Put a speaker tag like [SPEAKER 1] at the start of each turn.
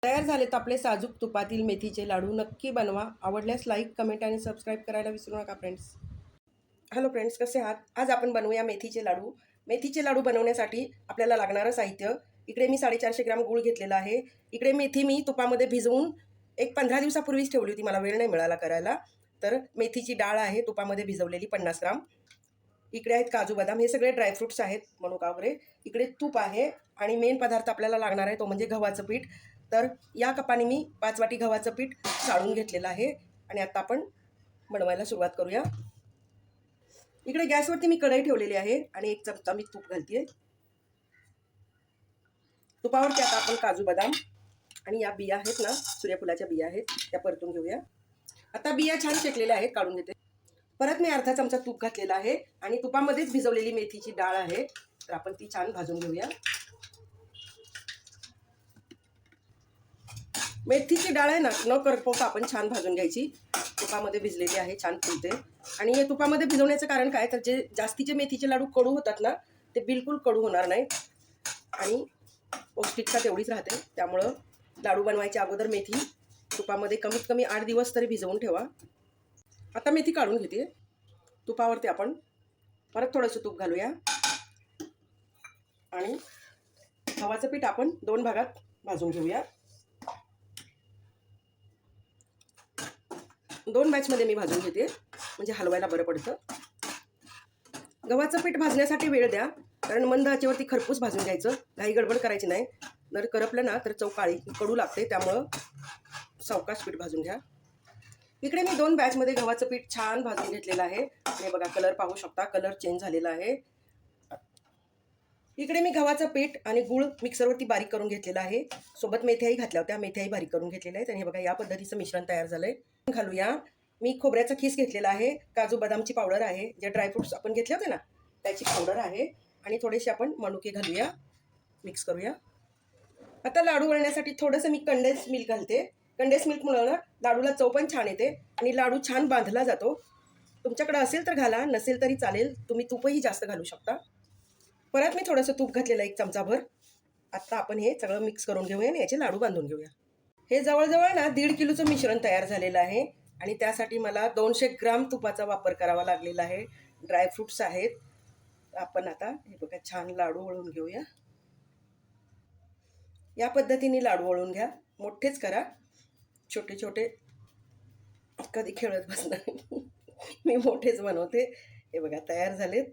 [SPEAKER 1] तयार झालेत आपले साजूक तुपातील मेथीचे लाडू. नक्की बनवा. आवडल्यास लाईक, कमेंट आणि सबस्क्राईब करायला विसरू नका फ्रेंड्स. हॅलो फ्रेंड्स, कसे आहात? आज आपण बनवूया मेथीचे लाडू. मेथीचे लाडू बनवण्यासाठी आपल्याला लागणारं साहित्य, इकडे मी 450 ग्राम गूळ घेतलेला आहे. इकडे मेथी मी तुपामध्ये भिजवून एक 15 दिवसापूर्वीच ठेवली होती, मला वेळ नाही मिळाला करायला. तर मेथीची डाळ आहे तुपामध्ये भिजवलेली 50 ग्राम. इकडे आहेत काजू बदाम, हे सगळे ड्रायफ्रुट्स आहेत, मनुका वगैरे. इकडे तूप आहे आणि मेन पदार्थ आपल्याला लागणार आहे तो म्हणजे गव्हाचं पीठ. तर या कपाने मी 5 वाटी गव्हाचं पीठ चाळून घेतलेलं आहे आणि आता आपण बनवायला सुरुवात करूया. इकडे गॅसवरती मी कढई ठेवलेली आहे आणि 1 चमचा मी तूप घालते. तुपावरती आता आपण काजू बदाम आणि या बिया आहेत ना, सूर्यफुलाच्या बिया आहेत, त्या परतून घेऊया. आता बिया छान शेकलेल्या आहेत, काढून घेते. परत मी अर्धा चमचा तूप घातलेला आहे आणि तुपामध्येच भिजवलेली मेथीची डाळ आहे, तर आपण ती छान भाजून घेऊया. मेथीची डाळ आहे ना, न करपवता आपण छान भाजून घ्यायची. तुपामध्ये भिजलेली आहे, छान फुलते. आणि हे तुपामध्ये भिजवण्याचं कारण काय, तर जे जास्तीचे मेथीचे लाडू कडू होतात ना, ते बिलकुल कडू होणार नाही आणि पौष्टिकता तेवढीच राहते. त्यामुळं लाडू बनवायच्या अगोदर मेथी तुपामध्ये कमीत कमी 8 दिवस तरी भिजवून ठेवा. आता मेथी काढून घेते. तुपावरती आपण परत थोडंसं तूप घालूया आणि गव्हाचं पीठ आपण 2 भागात भाजून घेऊया. 2 बॅचमध्ये मी भाजून घेते, म्हणजे हलवायला बरं पडतं. गव्हाचं पीठ भाजण्यासाठी वेळ द्या, कारण मंद आचेवरती खरपूस भाजून घ्यायचं. काही गडबड करायची नाही, जर करपलं ना तर चव काळी कडू लागते. त्यामुळं सावकाश पीठ भाजून घ्या. इकडे मी 2 बॅचमध्ये गव्हाचं पीठ छान भाजून घेतलेलं आहे. हे बघा, कलर पाहू शकता, कलर चेंज झालेला आहे. इकडे मी गव्हाचं पीठ आणि गूळ मिक्सरवरती बारीक करून घेतलेला आहे. सोबत मेथ्याही घातल्या होत्या, मेथ्याही बारीक करून घेतलेल्या आहेत. आणि हे बघा, या पद्धतीचं मिश्रण तयार झालंय. घालूया. मी खोबऱ्याचा खीस घेतलेला आहे, काजू बदामची पावडर आहे, जे ड्रायफ्रुट्स आपण घेतले होते ना त्याची पावडर आहे, आणि थोडेसे आपण मनुके घालूया. मिक्स करूया. आता लाडू वळण्यासाठी थोडंसं मी कंडेन्स मिल्क घालते. कंडेन्स मिल्कमुळं ना लाडूला चव पण छान येते आणि लाडू छान बांधला जातो. तुमच्याकडे असेल तर घाला, नसेल तरी चालेल. तुम्ही तूपही जास्त घालू शकता. परत मी थोडंसं तूप घातलेलं 1 चमचाभर. आता आपण हे सगळं मिक्स करून घेऊया आणि याचे लाडू बांधून घेऊया. हे जवळजवळ ना 1.5 किलोचं मिश्रण तयार झालेलं आहे आणि त्यासाठी मला 200 ग्राम तुपाचा वापर करावा लागलेला आहे. ड्रायफ्रुट्स आहेत. आपण आता हे बघा छान लाडू वळून घेऊया. या पद्धतीने लाडू वळून घ्या. मोठेच करा, छोटे छोटे कधी खेळत बसणार. मी मोठेच बनवते. हे बघा तयार झालेत.